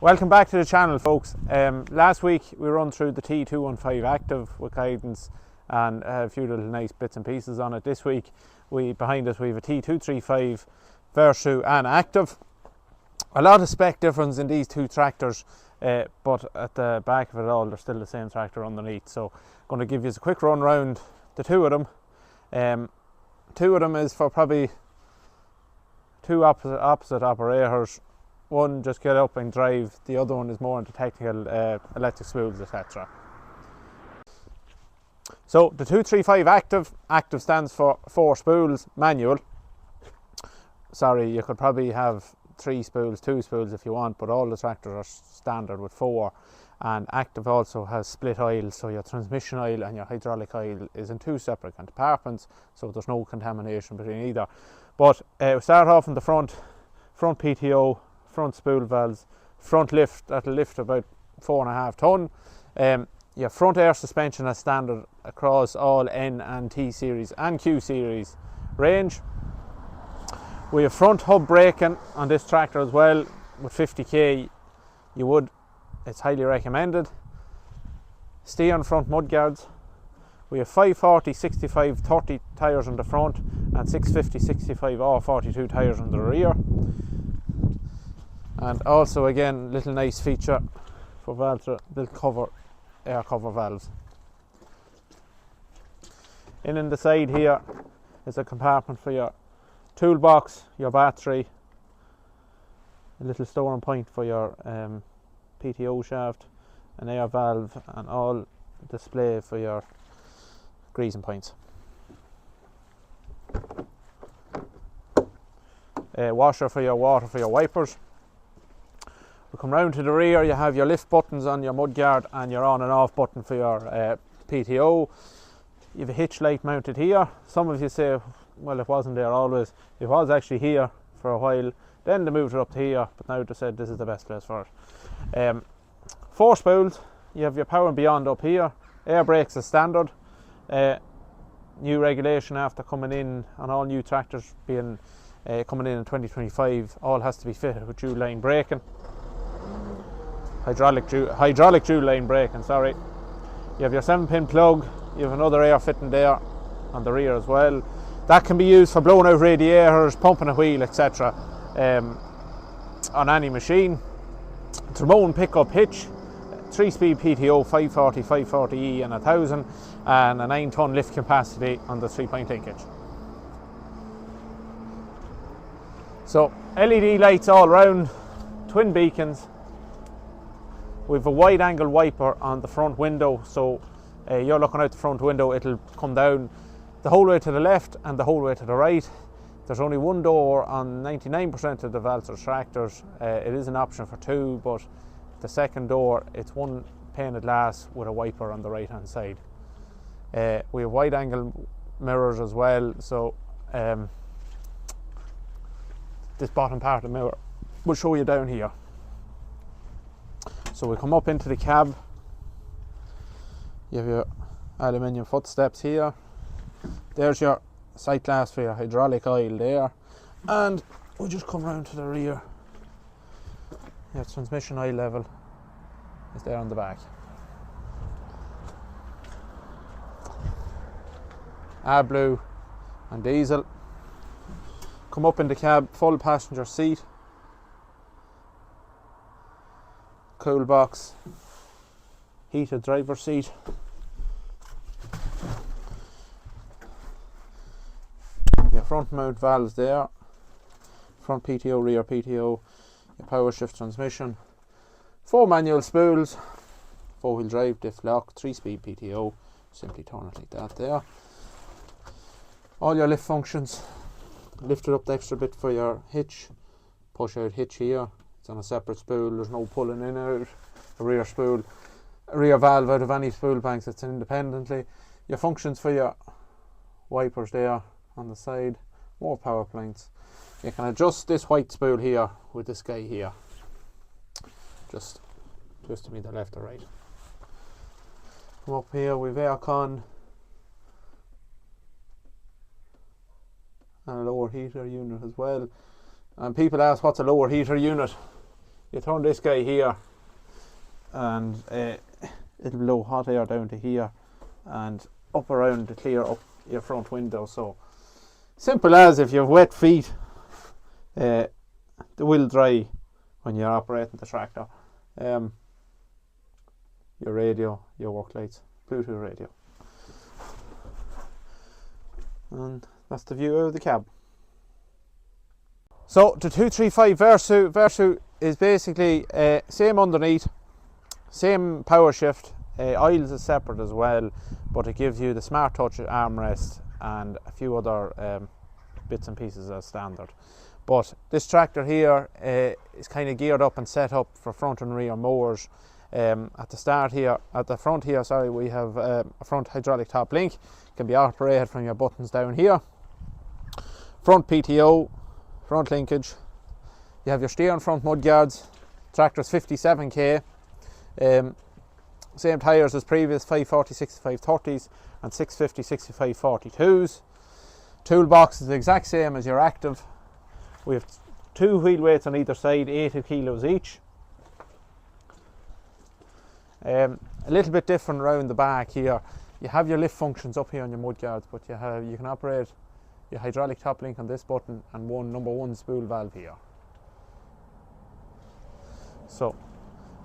Welcome back to the channel, folks. Last week we run through the T215 active with guidance and a few little nice bits and pieces on it. This week behind us we have a T235 Versu and active. A lot of spec difference in these two tractors, but at the back of it all they're still the same tractor underneath. So I'm going to give you a quick run round the two of them. Two of them is for probably two opposite operators. One just get up and drive, the other one is more into technical electric spools, etc. So the 235 active stands for 4 spools, manual. Sorry, you could probably have 3 spools, 2 spools if you want, but all the tractors are standard with 4. And active also has split oil, so your transmission oil and your hydraulic oil is in 2 separate compartments, so there's no contamination between either. But we start off in the front PTO, front spool valves, front lift, that'll lift about 4.5 ton. Your front air suspension as standard across all N and T series and Q series range. We have front hub braking on this tractor as well. With 50k it's highly recommended. Steer front mud guards. We have 540, 65, 30 tyres on the front and 650, 65 or 42 tyres on the rear. And also again, little nice feature for Valtra, they'll air cover valves. In the side here is a compartment for your toolbox, your battery, a little storing point for your PTO shaft, an air valve, and all display for your greasing points. A washer for your water for your wipers. We come round to the rear, you have your lift buttons on your mudguard and your on and off button for your PTO. You have a hitch light mounted here. Some of you say, well, it wasn't there always. It was actually here for a while, then they moved it up to here, but now they said this is the best place for it. 4 spools, you have your power and beyond up here. Air brakes as standard. New regulation after coming in on all new tractors being coming in 2025, all has to be fitted with dual line braking. Hydraulic dual line braking, sorry. You have your 7-pin plug, you have another air fitting there on the rear as well. That can be used for blowing out radiators, pumping a wheel, etc. On any machine. It's remote pickup hitch, 3-speed PTO, 540, 540E and 1000, and a 9-ton lift capacity on the 3-point linkage. So LED lights all round, twin beacons. We've a wide angle wiper on the front window, so you're looking out the front window, it'll come down the whole way to the left and the whole way to the right. There's only one door on 99% of the Valtra tractors. It is an option for 2, but the second door, it's one pane of glass with a wiper on the right hand side. We have wide angle mirrors as well, so this bottom part of the mirror will show you down here. So we come up into the cab, you have your aluminium footsteps here, there's your sight glass for your hydraulic oil there, and we just come round to the rear. Your transmission oil level is there on the back. AdBlue and diesel. Come up in the cab, full passenger seat, cool box, heated driver's seat. Your front mount valves there, front PTO, rear PTO, your power shift transmission, 4 manual spools, 4-wheel drive, diff lock, 3-speed PTO, simply turn it like that there. All your lift functions, lifted up the extra bit for your hitch, push out hitch here, it's on a separate spool, there's no pulling in or out. A rear spool, a rear valve out of any spool banks, it's independently. Your functions for your wipers there on the side, more power points. You can adjust this white spool here with this guy here, just to me the left or right. Come up here with aircon and a lower heater unit as well. And people ask, what's a lower heater unit? You turn this guy here, and it'll blow hot air down to here and up around to clear up your front window. So simple as, if you have wet feet, they will dry when you're operating the tractor. Your radio, your work lights, Bluetooth radio, and that's the view of the cab. So the 235 Versu is basically same underneath, same power shift. Oils is separate as well, but it gives you the Smart Touch armrest and a few other bits and pieces as standard. But this tractor here is kind of geared up and set up for front and rear mowers. At the front here, sorry, we have a front hydraulic top link. It can be operated from your buttons down here. Front PTO, front linkage. You have your steering front mudguards. Tractor's 57k. Same tyres as previous, 540 65 30s and 650 65 42s. Toolbox is the exact same as your Active. We have 2 wheel weights on either side, 80 kilos each. A little bit different around the back here. You have your lift functions up here on your mudguards, but you can operate your hydraulic top link on this button and number one spool valve here. So,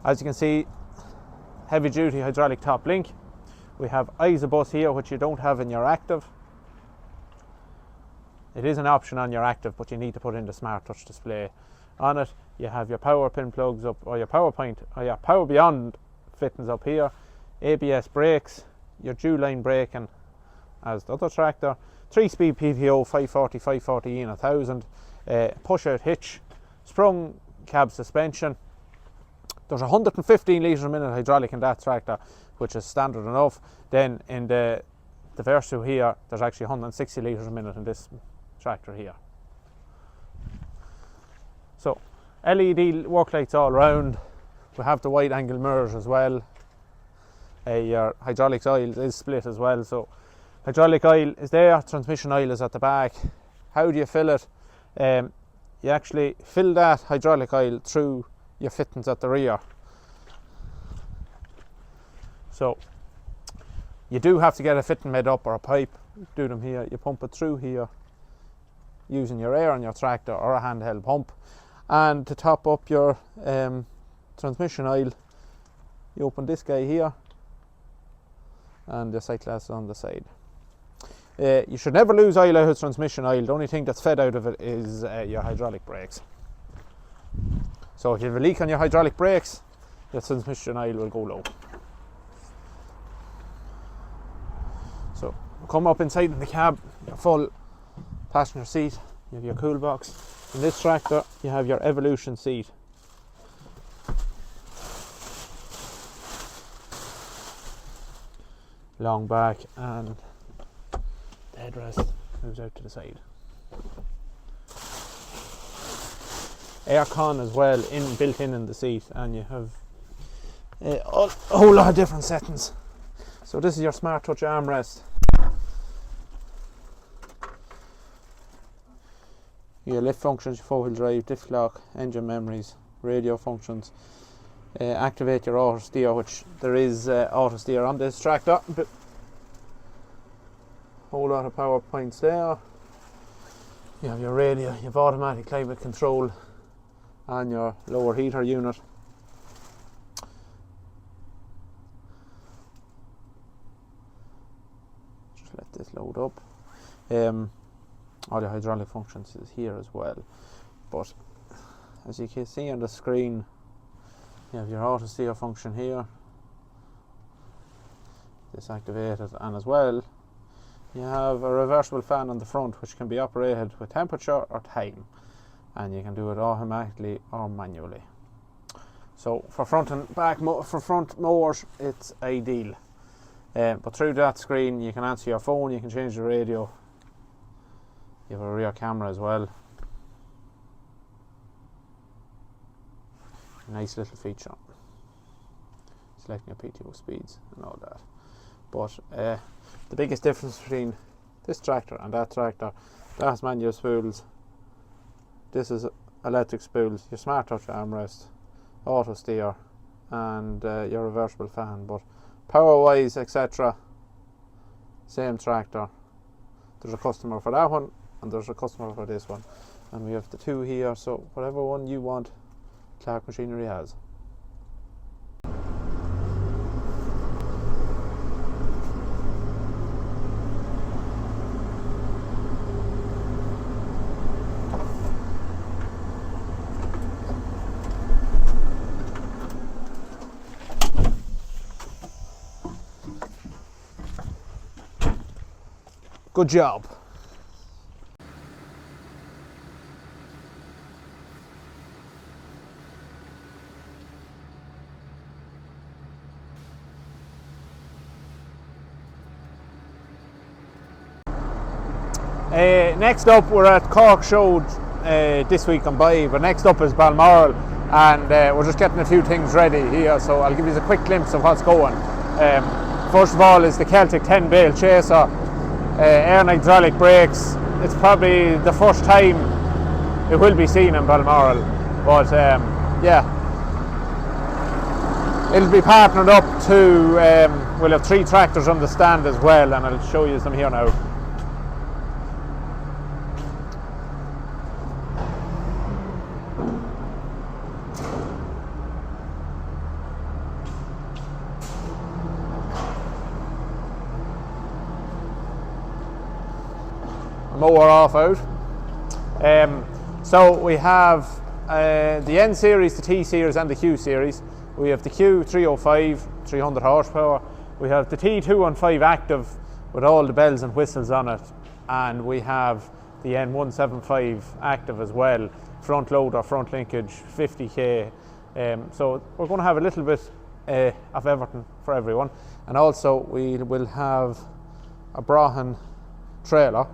as you can see, heavy duty hydraulic top link. We have Isobus here, which you don't have in your Active. It is an option on your Active, but you need to put in the Smart Touch display. On it, you have your power pin plugs up, or your power point, or your power beyond fittings up here. ABS brakes, your dual line braking as the other tractor. 3-speed PTO, 540, 540 and 1000. Push out hitch, sprung cab suspension. There's 115 litres a minute hydraulic in that tractor, which is standard enough. Then in the Versu here, there's actually 160 litres a minute in this tractor here. So LED work lights all around. We have the wide angle mirrors as well. Your hydraulics oil is split as well. So hydraulic oil is there, transmission oil is at the back. How do you fill it? You actually fill that hydraulic oil through your fittings at the rear. So you do have to get a fitting made up or a pipe. Do them here. You pump it through here using your air on your tractor or a handheld pump. And to top up your transmission oil, you open this guy here and the sight glass on the side. You should never lose oil out of transmission oil. The only thing that's fed out of it is your hydraulic brakes. So if you have a leak on your hydraulic brakes, your transmission oil will go low. So come up inside in the cab, your full passenger seat, you have your cool box. In this tractor you have your Evolution seat. Long back, and the headrest moves out to the side. Aircon as well, built in the seat, and you have a whole lot of different settings. So this is your Smart Touch armrest. Your lift functions, your 4-wheel drive, diff lock, engine memories, radio functions. Activate your auto steer, which there is auto steer on this tractor. Whole lot of power points there. You have your radio, you have automatic climate control, and your lower heater unit. Just let this load up. All your hydraulic functions is here as well, but as you can see on the screen, you have your auto steer function here, disactivated, and as well you have a reversible fan on the front which can be operated with temperature or time, and you can do it automatically or manually. So for front and back for front mowers it's ideal, but through that screen you can answer your phone, you can change the radio, you have a rear camera as well. Nice little feature, selecting your PTO speeds and all that. But the biggest difference between this tractor and that tractor, that has manual spools, this is electric spools, your Smart Touch armrest, auto steer, and your reversible fan. But power wise, etc., same tractor. There's a customer for that one, and there's a customer for this one, and we have the two here, so whatever one you want, Clark Machinery has. Good job. Next up, we're at Cork Show this week on by, but next up is Balmoral, and we're just getting a few things ready here, so I'll give you a quick glimpse of what's going. First of all is the Celtic 10 bale chaser, air and hydraulic brakes. It's probably the first time it will be seen in Balmoral, but yeah, it'll be partnered up to, we'll have 3 tractors on the stand as well, and I'll show you some here now. Mower off out. So we have the N series, the T series and the Q series. We have the Q305, 300 horsepower. We have the T235 active with all the bells and whistles on it, and we have the N175 active as well, front loader, front linkage, 50k. So we're going to have a little bit of everything for everyone, and also we will have a Brahan trailer,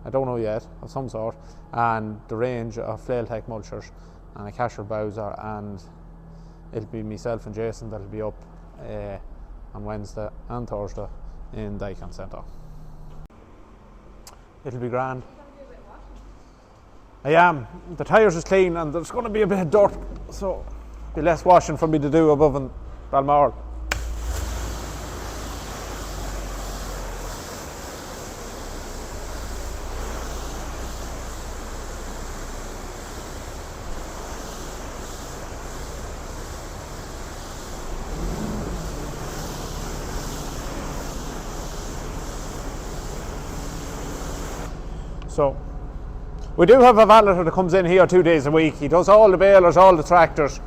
I don't know yet, of some sort, and the range of Flailtech mulchers and a Cashel Bowser, and it'll be myself and Jason that'll be up on Wednesday and Thursday in Daikon Centre. It'll be grand. I am. The tyres is clean and there's going to be a bit of dirt, so be less washing for me to do above in Balmoral. So we do have a valeter that comes in here 2 days a week. He does all the balers, all the tractors,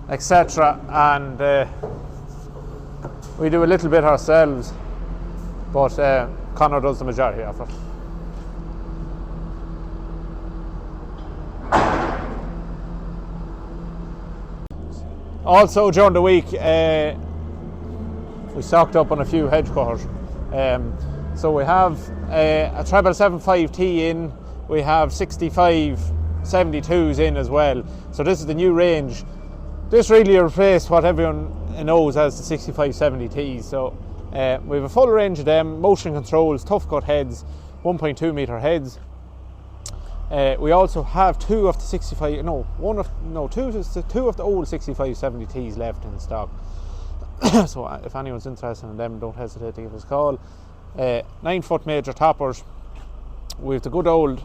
etc. And we do a little bit ourselves, but Connor does the majority of it. Also during the week we stocked up on a few hedge cutters. So we have a treble 75T in, we have 65 72s in as well. So this is the new range. This really replaced what everyone knows as the 65 70Ts. So we have a full range of them, motion controls, tough cut heads, 1.2 metre heads. We also have two of the old 65 70Ts left in stock. So if anyone's interested in them, don't hesitate to give us a call. 9-foot major toppers. We have the good old,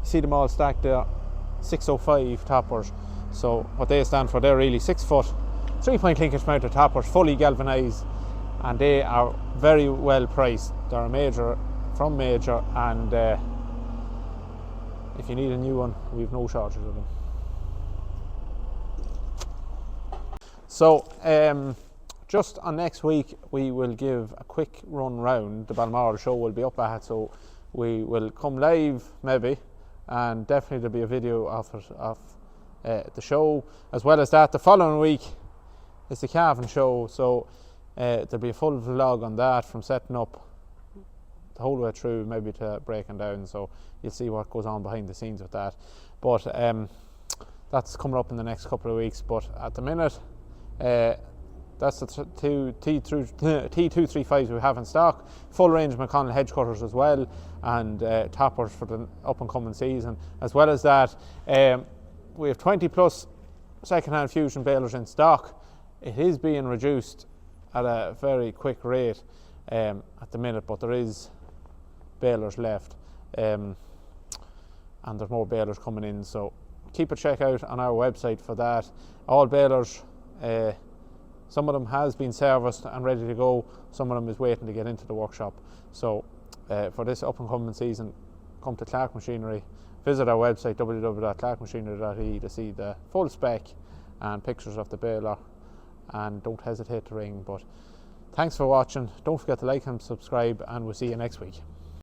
see them all stacked there, 605 toppers. So what they stand for, they're really 6-foot, 3-point linkage mounted toppers, fully galvanised, and they are very well priced. They're a major from Major, and if you need a new one, we've no shortage of them. So just on next week, we will give a quick run round. The Balmoral show will be up at, so we will come live maybe, and definitely there'll be a video of the show. As well as that, the following week is the Cavan show, so there'll be a full vlog on that, from setting up the whole way through, maybe to breaking down, so you'll see what goes on behind the scenes with that. But that's coming up in the next couple of weeks. But at the minute, that's the two T235s we have in stock. Full range of McConnell hedge cutters as well, and toppers for the up and coming season. As well as that, we have 20 plus second-hand Fusion balers in stock. It is being reduced at a very quick rate at the minute, but there is balers left, and there's more balers coming in, so keep a check out on our website for that. All balers, some of them has been serviced and ready to go, some of them is waiting to get into the workshop. So for this up and coming season, come to Clark Machinery, visit our website www.clarkmachinery.ie to see the full spec and pictures of the baler, and don't hesitate to ring. But thanks for watching, don't forget to like and subscribe, and we'll see you next week.